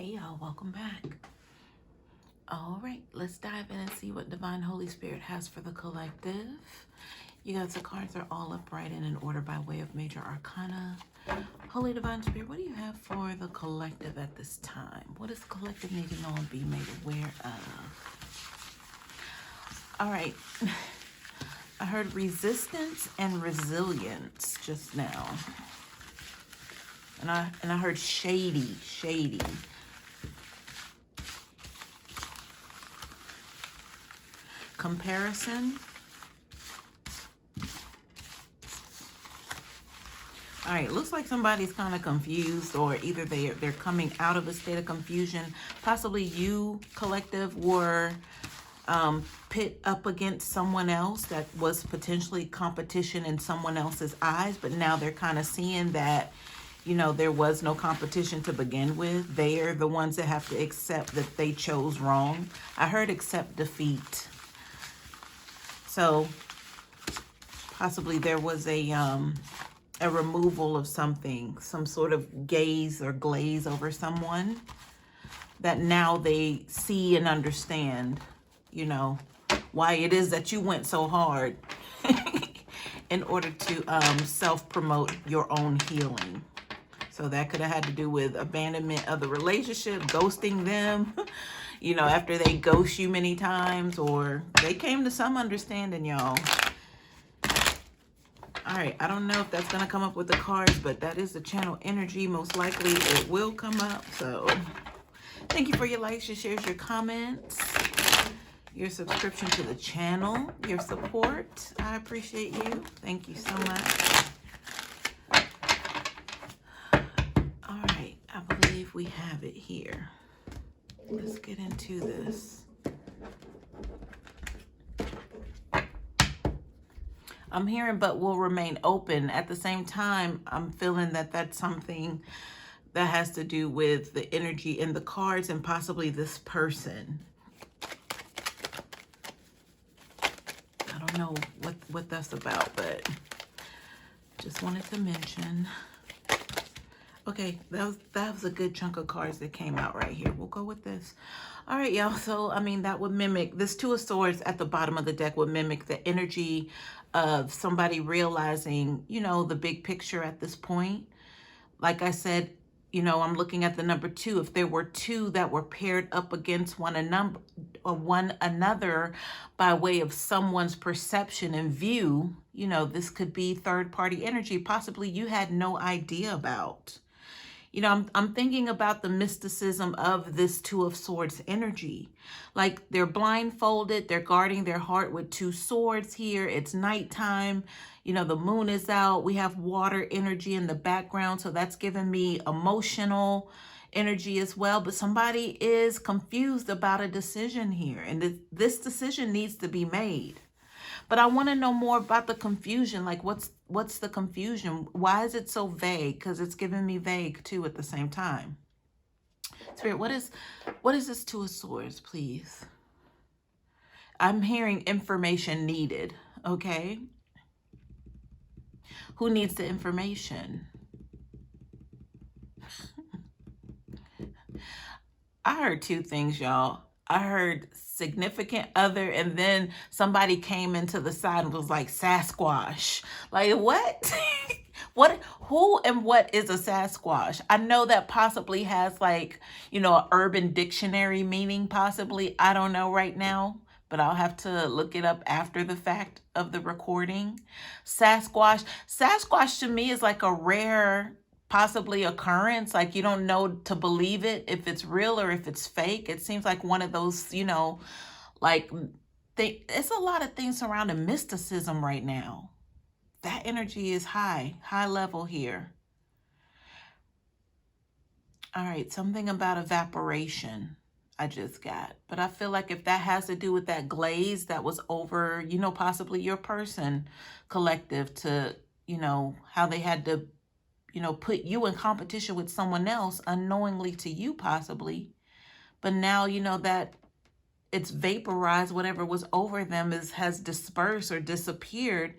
Hey y'all, welcome back. All right, let's dive in and see what Divine Holy Spirit has for the collective. You guys, the cards are all upright and in order by way of major arcana. Holy Divine Spirit, what do you have for the collective at this time? What does the collective need to know and be made aware of? All right, I heard resistance and resilience just now. And I heard shady. Comparison. All right, looks like somebody's kind of confused, or either they're coming out of a state of confusion. Possibly you, collective, were pit up against someone else that was potentially competition in someone else's eyes, but now they're kind of seeing that, you know, there was no competition to begin with. They're the ones that have to accept that they chose wrong. I heard accept defeat. So possibly there was a removal of something, some sort of gaze or glaze over someone that now they see and understand, you know, why it is that you went so hard in order to self-promote your own healing. So that could have had to do with abandonment of the relationship, ghosting them, you know, after they ghost you many times, or they came to some understanding, y'all. All right, I don't know if that's going to come up with the cards, but that is the channel energy. Most likely it will come up. So thank you for your likes, your shares, your comments, your subscription to the channel, your support. I appreciate you. Thank you so much. All right, I believe we have it here. Let's get into this. I'm hearing but will remain open. At the same time, I'm feeling that that's something that has to do with the energy in the cards and possibly this person. I don't know what that's about, but just wanted to mention. Okay, that was a good chunk of cards that came out right here. We'll go with this. All right, y'all. So, I mean, that would mimic, this Two of Swords at the bottom of the deck would mimic the energy of somebody realizing, you know, the big picture at this point. Like I said, you know, I'm looking at the number 2. If there were two that were paired up against one another by way of someone's perception and view, you know, this could be third-party energy, possibly you had no idea about. You know, I'm thinking about the mysticism of this Two of Swords energy. Like they're blindfolded, they're guarding their heart with 2 swords here. It's nighttime, you know, the moon is out. We have water energy in the background, so that's giving me emotional energy as well. But somebody is confused about a decision here, and this decision needs to be made. But I want to know more about the confusion. Like, what's the confusion? Why is it so vague? Because it's giving me vague too at the same time. Spirit, what is this Two of Swords, please? I'm hearing information needed. Okay. Who needs the information? I heard 2 things, y'all. I heard significant other, and then somebody came into the side and was like Sasquatch. Like, what? Who and what is a Sasquatch? I know that possibly has, like, you know, an urban dictionary meaning, possibly. I don't know right now, but I'll have to look it up after the fact of the recording. Sasquatch to me is like a rare possibly occurrence. Like you don't know to believe it, if it's real or if it's fake. It seems like one of those, you know, like it's a lot of things surrounding mysticism right now. That energy is high level here. All right, something about evaporation I just got. But I feel like if that has to do with that glaze that was over, you know, possibly your person, collective, to, you know, how they had to, you know, put you in competition with someone else unknowingly to you possibly. But now, you know, that it's vaporized, whatever was over them has dispersed or disappeared.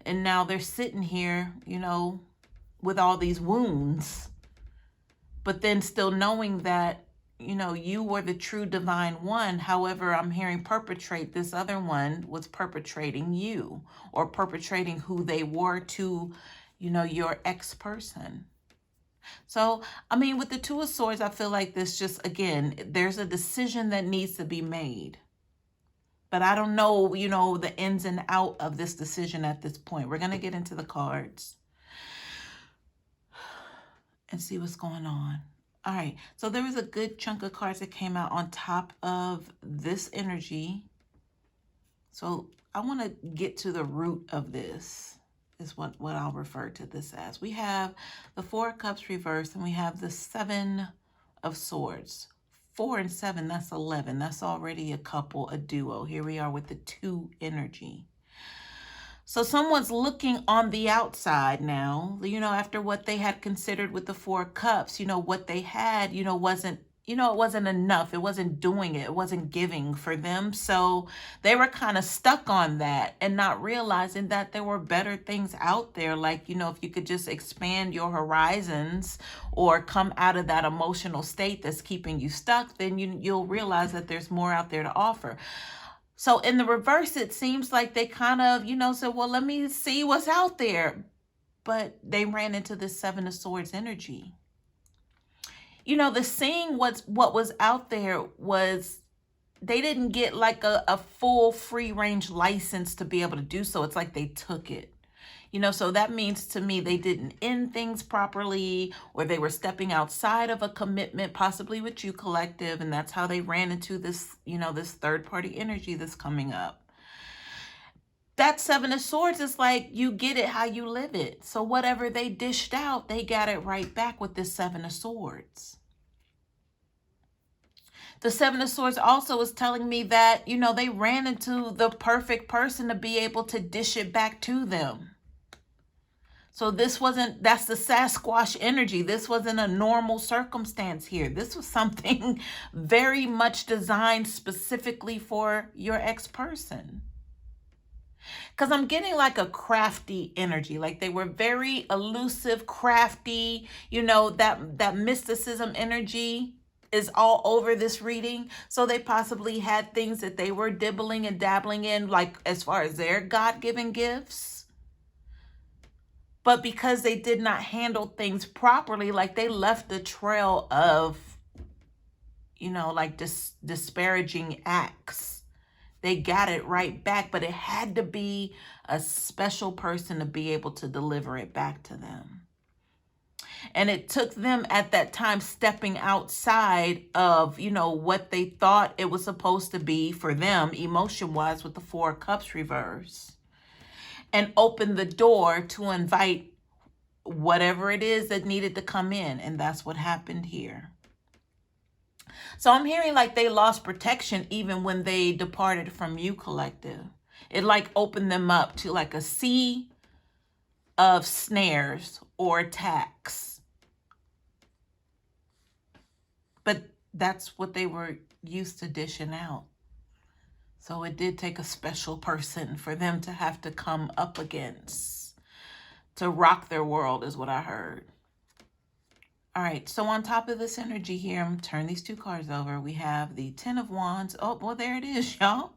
And now they're sitting here, you know, with all these wounds. but then still knowing that, you know, you were the true divine one. However, I'm hearing perpetrate, this other one was perpetrating you, or perpetrating who they were to, you know, your ex-person. So, I mean, with the Two of Swords, I feel like this just, again, there's a decision that needs to be made. But I don't know, you know, the ins and out of this decision at this point. We're going to get into the cards and see what's going on. All right. So there was a good chunk of cards that came out on top of this energy. So I want to get to the root of this, is what I'll refer to this as. We have the Four of Cups reversed, and we have the Seven of Swords. 4 and 7, that's 11. That's already a couple, a duo. Here we are with the 2 energy. So someone's looking on the outside now, you know, after what they had considered with the 4 Cups, you know, what they had, you know, wasn't, you know, it wasn't enough. It wasn't doing it. It wasn't giving for them. So they were kind of stuck on that and not realizing that there were better things out there. Like, you know, if you could just expand your horizons or come out of that emotional state that's keeping you stuck, then you'll realize that there's more out there to offer. So in the reverse, it seems like they kind of, you know, said, well, let me see what's out there. But they ran into this Seven of Swords energy. You know, the seeing what was out there was, they didn't get like a full free range license to be able to do so. It's like they took it, you know, so that means to me they didn't end things properly, or they were stepping outside of a commitment, possibly with you, collective. And that's how they ran into this, you know, this third party energy that's coming up. That Seven of Swords is like, you get it how you live it. So whatever they dished out, they got it right back with this Seven of Swords. The Seven of Swords also is telling me that, you know, they ran into the perfect person to be able to dish it back to them. So this wasn't, that's the Sasquatch energy. This wasn't a normal circumstance here. This was something very much designed specifically for your ex-person. Because I'm getting like a crafty energy, like they were very elusive, crafty, you know, that mysticism energy is all over this reading. So they possibly had things that they were dibbling and dabbling in, like as far as their God-given gifts. But because they did not handle things properly, like they left a trail of, you know, like disparaging acts. They got it right back, but it had to be a special person to be able to deliver it back to them. And it took them at that time stepping outside of, you know, what they thought it was supposed to be for them, emotion-wise, with the Four of Cups reverse, and open the door to invite whatever it is that needed to come in. And that's what happened here. So I'm hearing like they lost protection even when they departed from you, collective. It like opened them up to like a sea of snares or attacks. But that's what they were used to dishing out. So it did take a special person for them to have to come up against, to rock their world, is what I heard. All right, so on top of this energy here, I'm going to turn these 2 cards over. We have the Ten of Wands. Oh, well, there it is, y'all.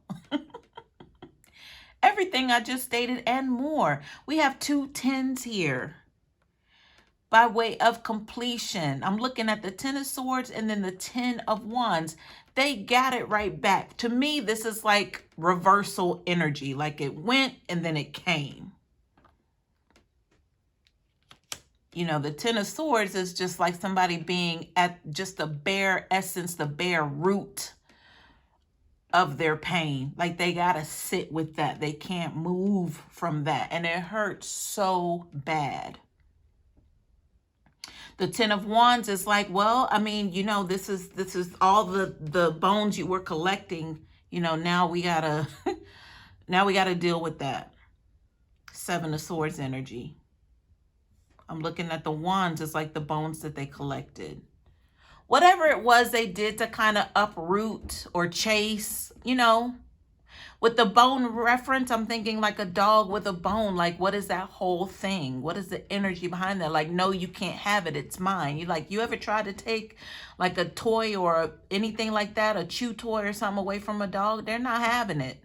Everything I just stated and more. We have 2 tens here by way of completion. I'm looking at the Ten of Swords and then the Ten of Wands. They got it right back. To me, this is like reversal energy. Like it went and then it came. You know, the Ten of Swords is just like somebody being at just the bare essence, the bare root of their pain. Like they got to sit with that. They can't move from that. And it hurts so bad. The Ten of Wands is like, well, I mean, you know, this is all the bones you were collecting. You know, now we gotta deal with that. Seven of Swords energy. I'm looking at the wands as like the bones that they collected. Whatever it was they did to kind of uproot or chase, you know, With the bone reference, I'm thinking like a dog with a bone. Like, what is that whole thing? What is the energy behind that? Like, no, you can't have it. It's mine. You ever try to take like a toy or anything like that, a chew toy or something away from a dog? They're not having it.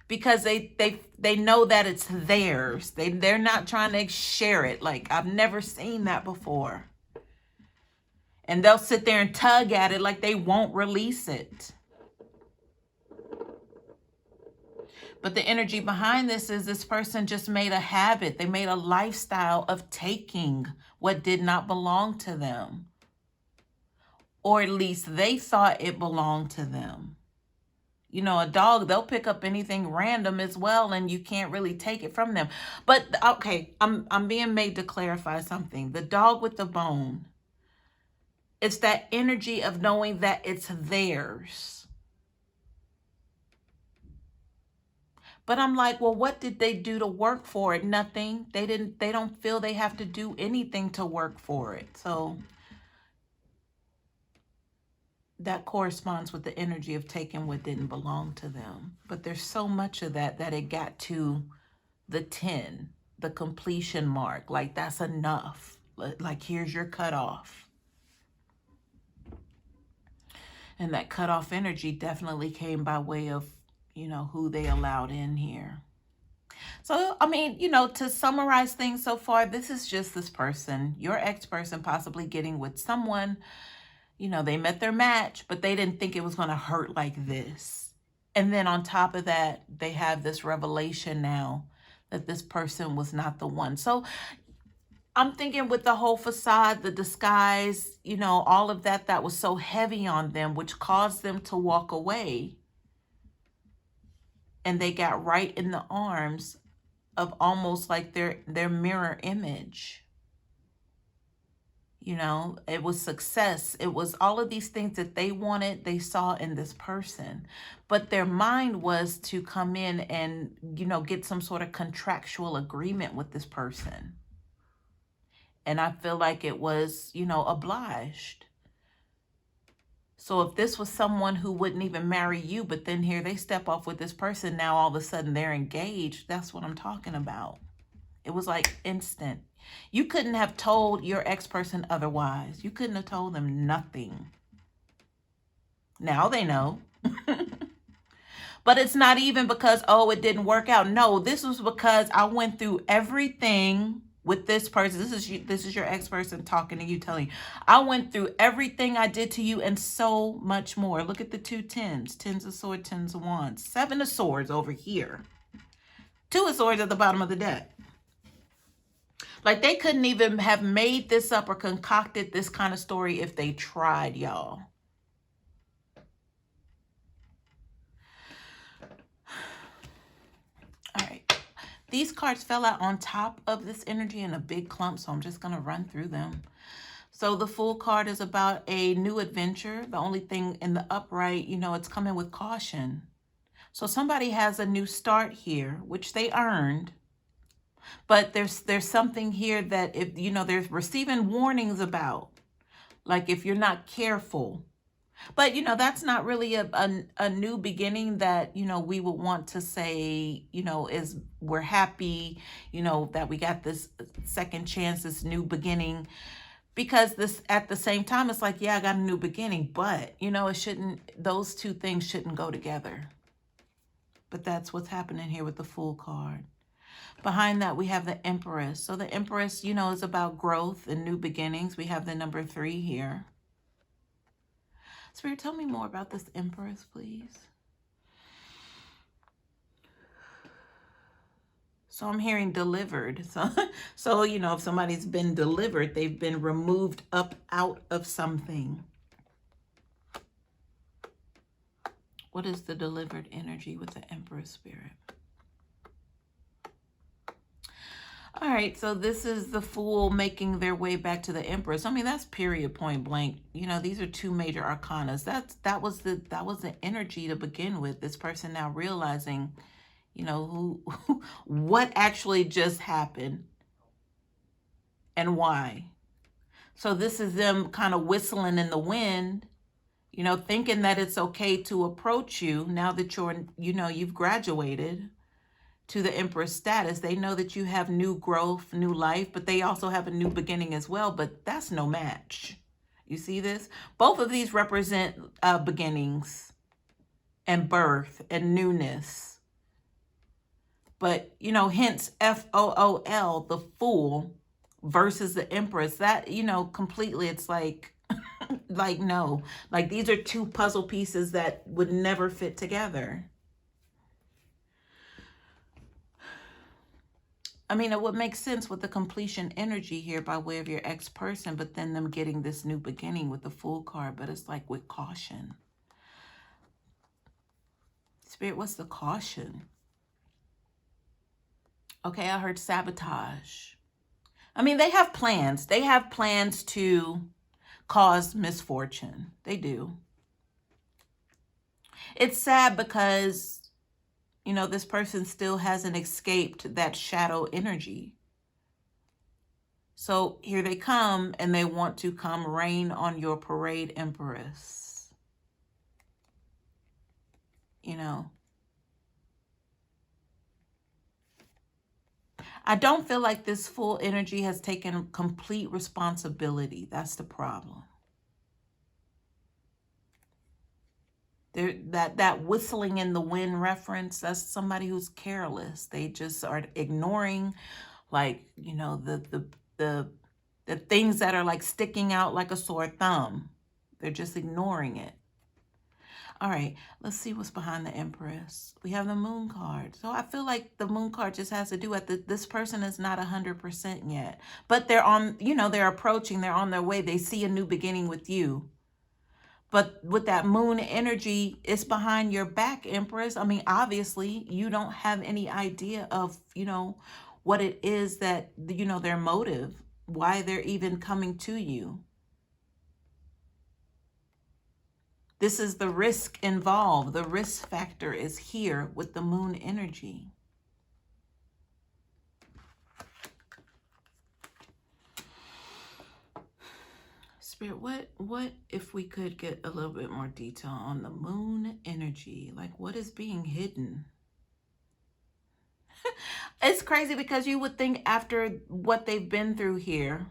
Because they know that it's theirs. They're not trying to share it. Like, I've never seen that before. And they'll sit there and tug at it like they won't release it. But the energy behind this is this person just made a habit. They made a lifestyle of taking what did not belong to them. Or at least they thought it belonged to them. You know, a dog, they'll pick up anything random as well, and you can't really take it from them. But okay, I'm being made to clarify something. The dog with the bone, it's that energy of knowing that it's theirs. But I'm like, well, what did they do to work for it? Nothing. They don't feel they have to do anything to work for it. So that corresponds with the energy of taking what didn't belong to them. But there's so much of that it got to the 10, the completion mark. Like, that's enough. Like, here's your cutoff. And that cutoff energy definitely came by way of, you know, who they allowed in here. So, I mean, you know, to summarize things so far, this is just this person, your ex-person, possibly getting with someone. You know, they met their match, but they didn't think it was going to hurt like this. And then on top of that, they have this revelation now that this person was not the one. So I'm thinking with the whole facade, the disguise, you know, all of that, that was so heavy on them, which caused them to walk away. And they got right in the arms of almost like their mirror image. You know, it was success. It was all of these things that they wanted, they saw in this person. But their mind was to come in and, you know, get some sort of contractual agreement with this person. And I feel like it was, you know, obliged. So if this was someone who wouldn't even marry you, but then here they step off with this person, now all of a sudden they're engaged. That's what I'm talking about. It was like instant. You couldn't have told your ex-person otherwise. You couldn't have told them nothing. Now they know. But it's not even because, oh, it didn't work out. No, this was because I went through everything with this person. This is your ex-person talking to you, telling you, I went through everything I did to you and so much more. Look at the 2 10s. 10s of swords, 10s of wands. 7 of swords over here. 2 of swords at the bottom of the deck. Like, they couldn't even have made this up or concocted this kind of story if they tried, y'all. All right. These cards fell out on top of this energy in a big clump, so I'm just going to run through them. So the Fool card is about a new adventure. The only thing in the upright, you know, it's coming with caution. So somebody has a new start here, which they earned. But there's something here that, if you know, they're receiving warnings about, like if you're not careful. But, you know, that's not really a new beginning that, you know, we would want to say, you know, is we're happy, you know, that we got this second chance, this new beginning. Because this, at the same time, it's like, yeah, I got a new beginning, but, you know, it shouldn't, those two things shouldn't go together. But that's what's happening here with the Fool card. Behind that, we have the Empress. So the Empress, you know, is about growth and new beginnings. We have the number 3 here. Spirit, tell me more about this Empress, please. So I'm hearing delivered. So, you know, if somebody's been delivered, they've been removed up out of something. What is the delivered energy with the Empress, Spirit? All right, so this is the Fool making their way back to the Empress. I mean, that's period, point blank. You know, these are 2 major arcanas. That was the energy to begin with. This person now realizing, you know, what actually just happened and why. So this is them kind of whistling in the wind, you know, thinking that it's okay to approach you now that you're, you know, you've graduated to the Empress status. They know that you have new growth, new life, but they also have a new beginning as well, but that's no match. You see this? Both of these represent beginnings and birth and newness. But, you know, hence FOOL, the Fool versus the Empress. That, you know, completely, it's like, like, no. Like, these are two puzzle pieces that would never fit together. I mean, it would make sense with the completion energy here by way of your ex-person, but then them getting this new beginning with the Fool card, but it's like with caution. Spirit, what's the caution? Okay, I heard sabotage. I mean, they have plans. They have plans to cause misfortune. They do. It's sad because, you know, this person still hasn't escaped that shadow energy. So here they come, and they want to come rain on your parade, Empress. You know, I don't feel like this full energy has taken complete responsibility. That's the problem. There, that whistling in the wind reference, that's somebody who's careless. They just are ignoring, like, you know, the things that are like sticking out like a sore thumb. They're just ignoring it. All right, let's see what's behind the Empress. We have the Moon card. So I feel like the Moon card just has to do with this person is not 100% yet. But they're on, you know, they're approaching, they're on their way. They see a new beginning with you. But with that Moon energy, it's behind your back, Empress. I mean, obviously, you don't have any idea of, you know, what it is that, you know, their motive, why they're even coming to you. This is the risk involved. The risk factor is here with the Moon energy. Spirit, what if we could get a little bit more detail on the Moon energy? Like, what is being hidden? It's crazy because you would think after what they've been through here,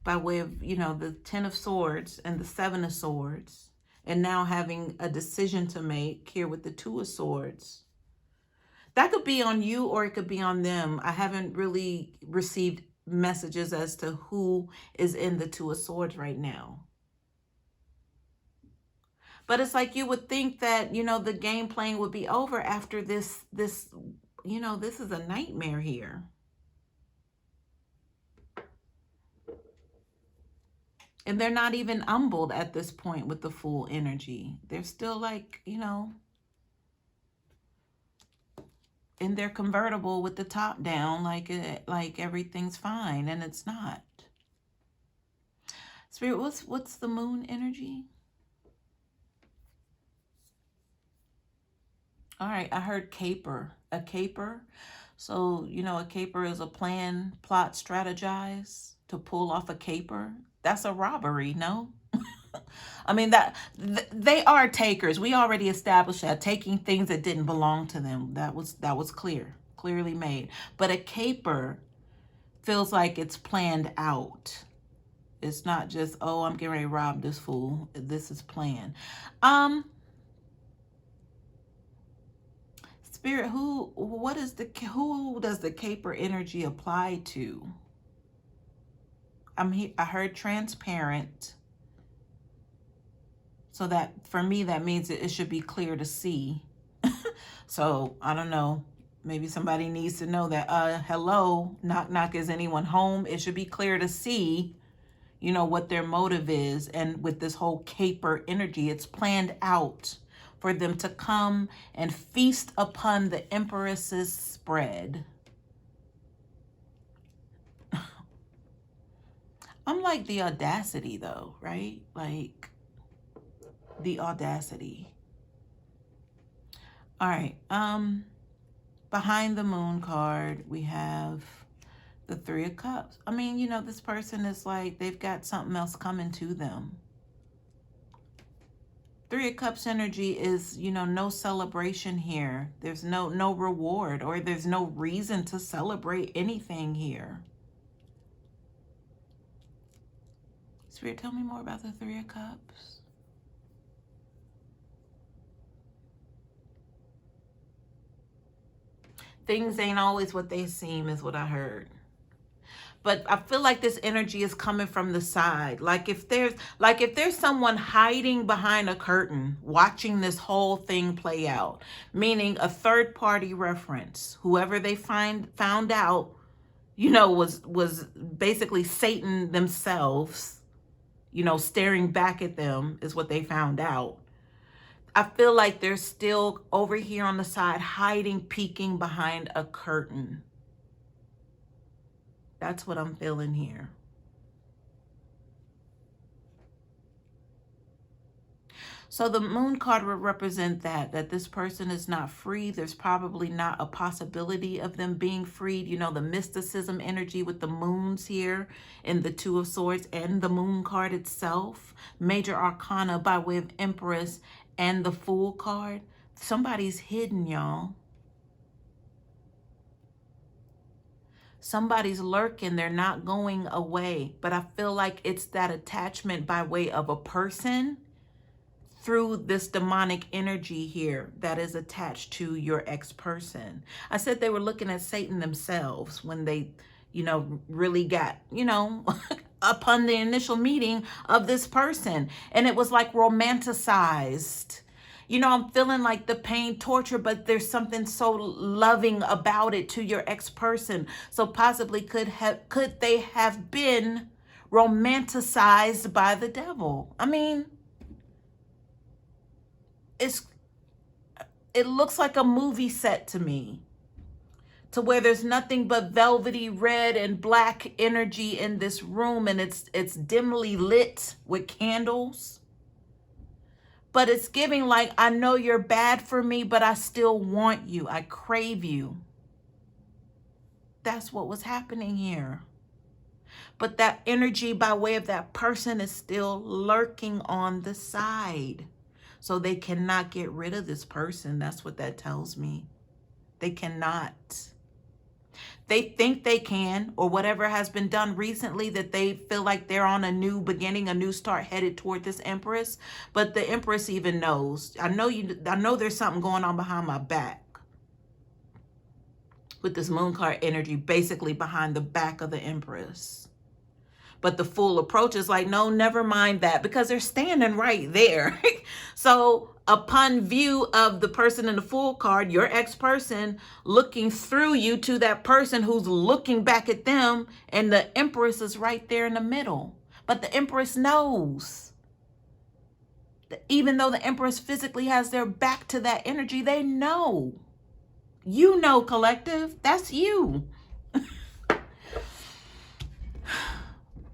by way of, you know, the 10 of Swords and the 7 of Swords, and now having a decision to make here with the 2 of Swords, that could be on you or it could be on them. I haven't really received messages as to who is in the 2 of Swords right now. But it's like you would think that, you know, the game playing would be over after this, you know, this is a nightmare here. And they're not even humbled at this point with the Fool energy. They're still like, you know, in their convertible with the top down, like everything's fine, and it's not. Spirit, what's the Moon energy? All right, I heard caper. A caper. So, you know, a caper is a plan, plot, strategize to pull off a caper. That's a robbery, no? I mean, they are takers. We already established that, taking things that didn't belong to them. That was clearly made. But a caper feels like it's planned out. It's not just, oh, I'm getting ready to rob this fool. This is planned. Spirit, who does the caper energy apply to? I heard transparent. So that, for me, that means it should be clear to see. So, I don't know. Maybe somebody needs to know that, hello, knock, knock, is anyone home? It should be clear to see, you know, what their motive is. And with this whole caper energy, it's planned out for them to come and feast upon the Empress's spread. I'm like the audacity, though, right? Like, the audacity. All right. Behind the Moon card, we have the 3 of Cups. I mean, you know, this person is like, they've got something else coming to them. Three of Cups energy is, you know, no celebration here. There's no reward, or there's no reason to celebrate anything here. Spirit, tell me more about the Three of Cups. Things ain't always what they seem is what I heard. But I feel like this energy is coming from the side. Like if there's someone hiding behind a curtain watching this whole thing play out, meaning a third party reference, whoever they found out, you know, was basically Satan themselves, you know, staring back at them is what they found out. I feel like they're still over here on the side, hiding, peeking behind a curtain. That's what I'm feeling here. So the moon card would represent that this person is not free. There's probably not a possibility of them being freed. You know, the mysticism energy with the moons here in the Two of Swords and the moon card itself. Major arcana by way of Empress and the Fool card. Somebody's hidden, y'all. Somebody's lurking. They're not going away. But I feel like it's that attachment by way of a person through this demonic energy here that is attached to your ex-person. I said they were looking at Satan themselves when they, you know, really got, you know, upon the initial meeting of this person. And it was like romanticized. You know, I'm feeling like the pain, torture, but there's something so loving about it to your ex-person. So possibly could they have been romanticized by the devil? I mean, it looks like a movie set to me, to where there's nothing but velvety red and black energy in this room, and it's dimly lit with candles. But it's giving like, I know you're bad for me, but I still want you. I crave you. That's what was happening here. But that energy by way of that person is still lurking on the side. So they cannot get rid of this person. That's what that tells me. They cannot. They think they can, or whatever has been done recently, that they feel like they're on a new beginning, a new start headed toward this Empress. But the Empress even knows. I know there's something going on behind my back with this moon card energy, basically behind the back of the Empress. But the Fool approach is like, no, never mind that, because they're standing right there. So upon view of the person in the Fool card, your ex-person looking through you to that person who's looking back at them, and the Empress is right there in the middle. But the Empress knows. Even though the Empress physically has their back to that energy, they know. You know, collective, that's you.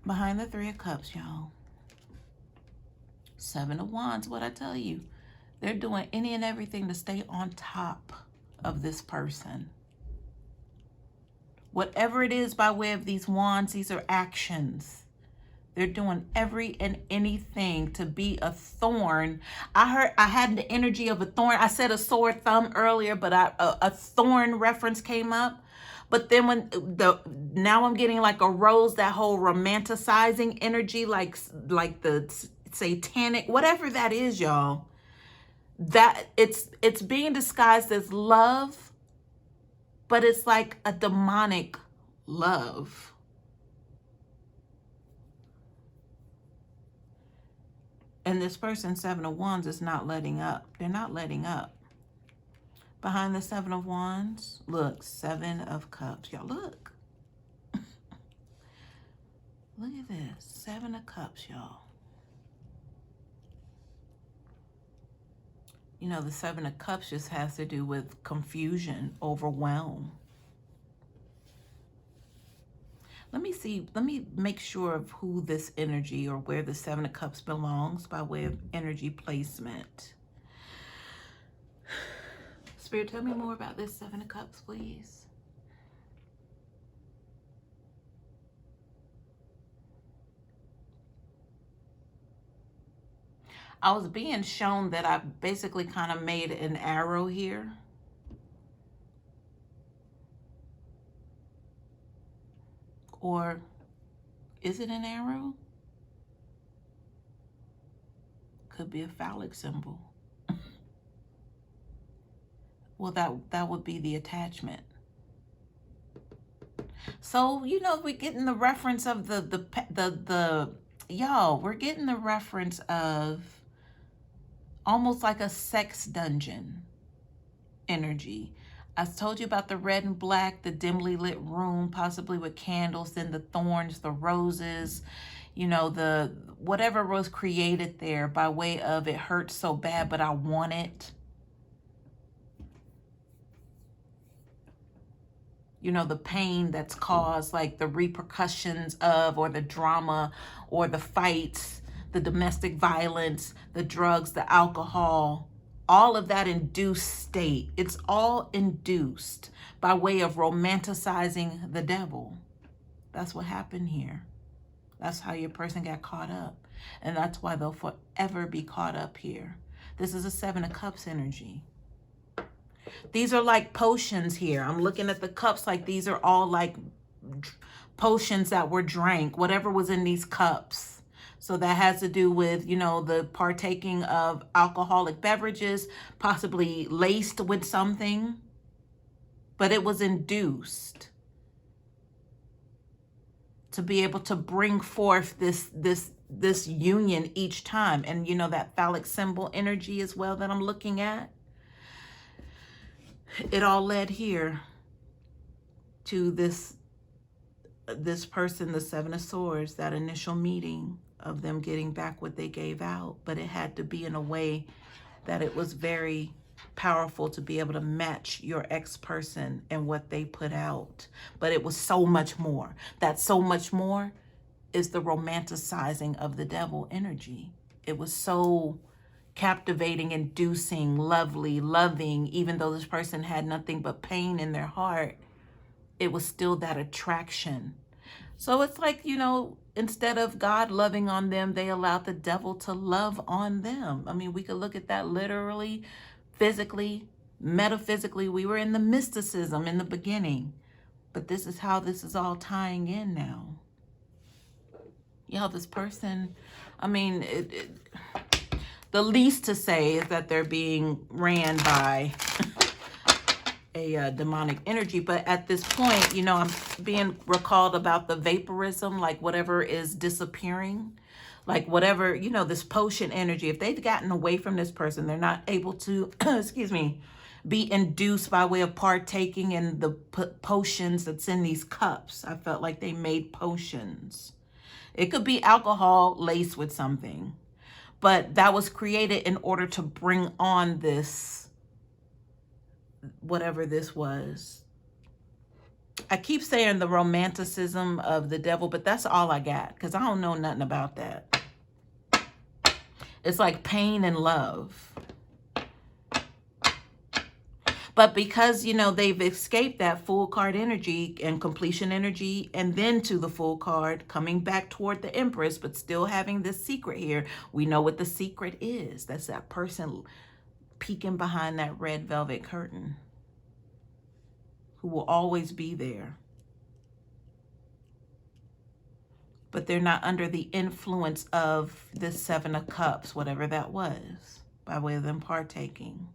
Behind the Three of Cups, y'all. Seven of Wands, what I tell you. They're doing any and everything to stay on top of this person. Whatever it is by way of these wands, these are actions. They're doing every and anything to be a thorn. I had the energy of a thorn. I said a sore thumb earlier, but a thorn reference came up. But then now I'm getting like a rose, that whole romanticizing energy, like the satanic, whatever that is, y'all. That it's being disguised as love, but it's like a demonic love. And this person, Seven of Wands, is not letting up. They're not letting up. Behind the Seven of Wands, look, Seven of Cups. Y'all, look. Look at this. Seven of Cups, y'all. You know, the Seven of Cups just has to do with confusion, overwhelm. Let me make sure of who this energy, or where the Seven of Cups belongs by way of energy placement. Spirit, tell me more about this Seven of Cups, please. I was being shown that I basically kind of made an arrow here. Or is it an arrow? Could be a phallic symbol. Well, that would be the attachment. So, you know, we're getting the reference of y'all, we're getting the reference of almost like a sex dungeon energy. I told you about the red and black, the dimly lit room, possibly with candles, then the thorns, the roses, you know, the whatever was created there by way of it hurts so bad, but I want it. You know, the pain that's caused, like the repercussions of, or the drama, or the fights, the domestic violence, the drugs, the alcohol, all of that induced state. It's all induced by way of romanticizing the devil. That's what happened here. That's how your person got caught up. And that's why they'll forever be caught up here. This is a Seven of Cups energy. These are like potions here. I'm looking at the cups like these are all like potions that were drank, whatever was in these cups. So that has to do with, you know, the partaking of alcoholic beverages, possibly laced with something, but it was induced to be able to bring forth this union each time. And, you know, that phallic symbol energy as well that I'm looking at. It all led here to this person, the Seven of Swords, that initial meeting of them getting back what they gave out. But it had to be in a way that it was very powerful to be able to match your ex-person and what they put out. But it was so much more. That so much more is the romanticizing of the devil energy. It was so captivating, inducing, lovely, loving, even though this person had nothing but pain in their heart, it was still that attraction. So it's like, you know, instead of God loving on them, they allowed the devil to love on them. I mean, we could look at that literally, physically, metaphysically. We were in the mysticism in the beginning, but this is how this is all tying in now. This person, I mean, the least to say is that they're being ran by a demonic energy. But at this point, you know, I'm being recalled about the vaporism, like whatever is disappearing, like whatever, you know, this potion energy. If they've gotten away from this person, they're not able to, excuse me, be induced by way of partaking in the potions that's in these cups. I felt like they made potions. It could be alcohol laced with something. But that was created in order to bring on this, whatever this was. I keep saying the romanticism of the devil, but that's all I got because I don't know nothing about that. It's like pain and love. But because, you know, they've escaped that full card energy and completion energy, and then to the full card, coming back toward the Empress, but still having this secret here. We know what the secret is. That's that person peeking behind that red velvet curtain who will always be there. But they're not under the influence of the Seven of Cups, whatever that was, by way of them partaking.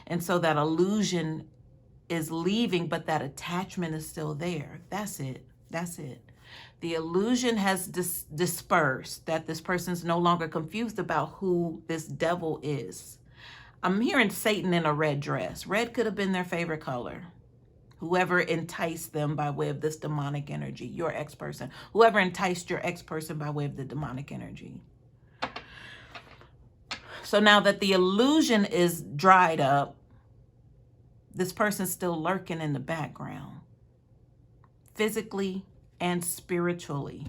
And so that illusion is leaving, but that attachment is still there. That's it. That's it. The illusion has dispersed, that this person's no longer confused about who this devil is. I'm hearing Satan in a red dress. Red could have been their favorite color. Whoever enticed them by way of this demonic energy, your ex-person. Whoever enticed your ex-person by way of the demonic energy. So now that the illusion is dried up, this person's still lurking in the background, physically and spiritually.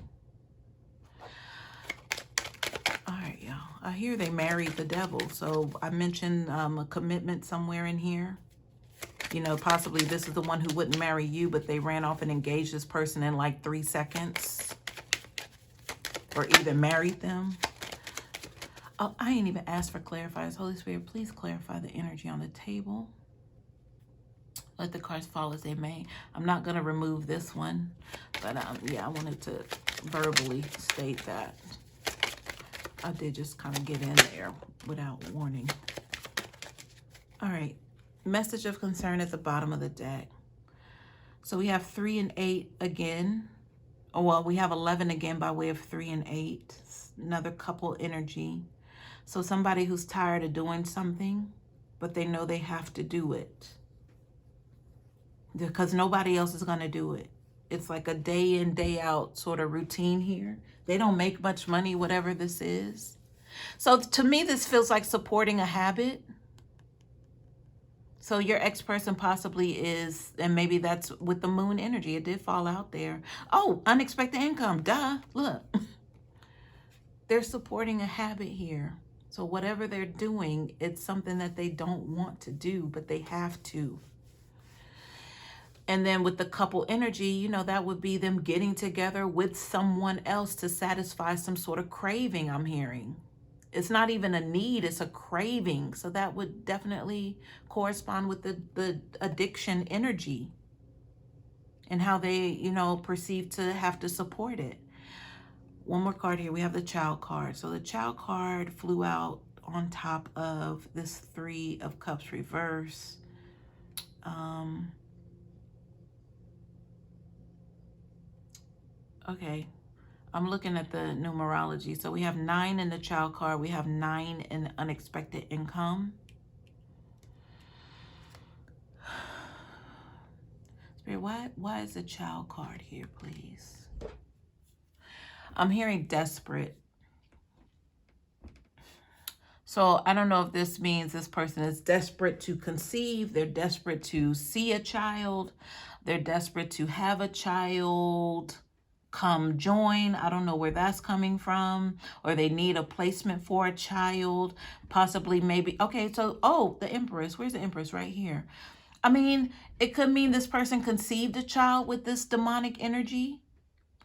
All right, y'all. I hear they married the devil. So I mentioned a commitment somewhere in here. You know, possibly this is the one who wouldn't marry you, but they ran off and engaged this person in like 3 seconds. Or even married them. Oh, I ain't even asked for clarifiers. Holy Spirit, please clarify the energy on the table. Let the cards fall as they may. I'm not going to remove this one, but yeah, I wanted to verbally state that. I did just kind of get in there without warning. All right. Message of concern at the bottom of the deck. So we have 3 and 8 again. Oh, well, we have 11 again by way of 3 and 8. Another couple energy. So somebody who's tired of doing something, but they know they have to do it because nobody else is going to do it. It's like a day in, day out sort of routine here. They don't make much money, whatever this is. So to me, this feels like supporting a habit. So your ex-person possibly is, and maybe that's with the moon energy. It did fall out there. Oh, unexpected income. Duh. Look. They're supporting a habit here. So whatever they're doing, it's something that they don't want to do, but they have to. And then with the couple energy, you know, that would be them getting together with someone else to satisfy some sort of craving, I'm hearing. It's not even a need, it's a craving. So that would definitely correspond with the addiction energy and how they, you know, perceive to have to support it. One more card here. We have the child card. So the child card flew out on top of this 3 of Cups reverse. Okay. I'm looking at the numerology. So we have 9 in the child card. We have 9 in unexpected income. Spirit, why is the child card here, please? I'm hearing desperate. So I don't know if this means this person is desperate to conceive. They're desperate to see a child. They're desperate to have a child come join. I don't know where that's coming from. Or they need a placement for a child. Possibly, maybe. Okay, so, oh, the Empress. Where's the Empress? Right here. I mean, it could mean this person conceived a child with this demonic energy.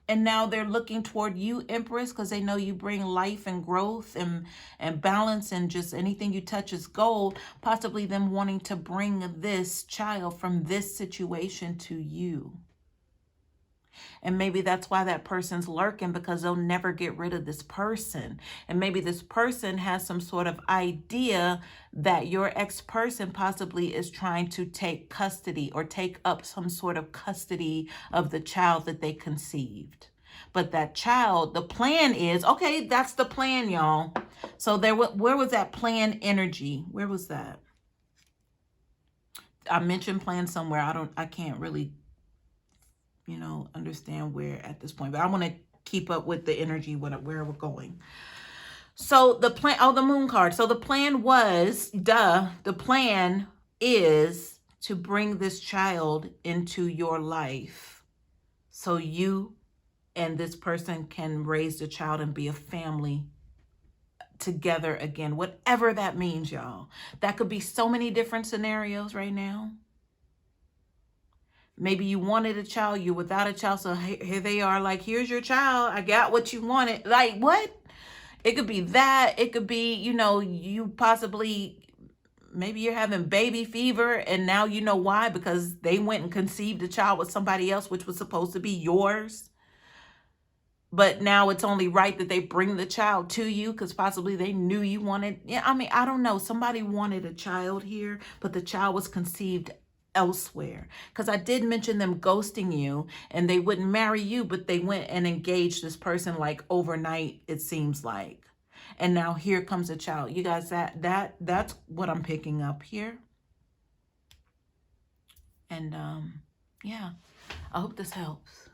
And now they're looking toward you, Empress, because they know you bring life and growth and balance, and just anything you touch is gold. Possibly them wanting to bring this child from this situation to you. And maybe that's why that person's lurking, because they'll never get rid of this person. And maybe this person has some sort of idea that your ex-person possibly is trying to take custody or take up some sort of custody of the child that they conceived. But that child, the plan is, okay, that's the plan, y'all. So where was that plan energy? Where was that? I mentioned plan somewhere. I can't really, you know, understand where at this point, but I want to keep up with the energy, where we're going. So the plan, oh, the moon card. So the plan was, the plan is to bring this child into your life so you and this person can raise the child and be a family together again, whatever that means, y'all. That could be so many different scenarios right now. Maybe you wanted a child, you're without a child, so here they are, like, here's your child, I got what you wanted. Like, what? It could be that. It could be, you know, you possibly, maybe you're having baby fever, and now you know why, because they went and conceived a child with somebody else, which was supposed to be yours. But now it's only right that they bring the child to you, because possibly they knew you wanted, yeah, I mean, I don't know. Somebody wanted a child here, but the child was conceived elsewhere. Because I did mention them ghosting you, and they wouldn't marry you, but they went and engaged this person like overnight, it seems like. And now here comes a child. You guys, that's what I'm picking up here. And yeah, I hope this helps.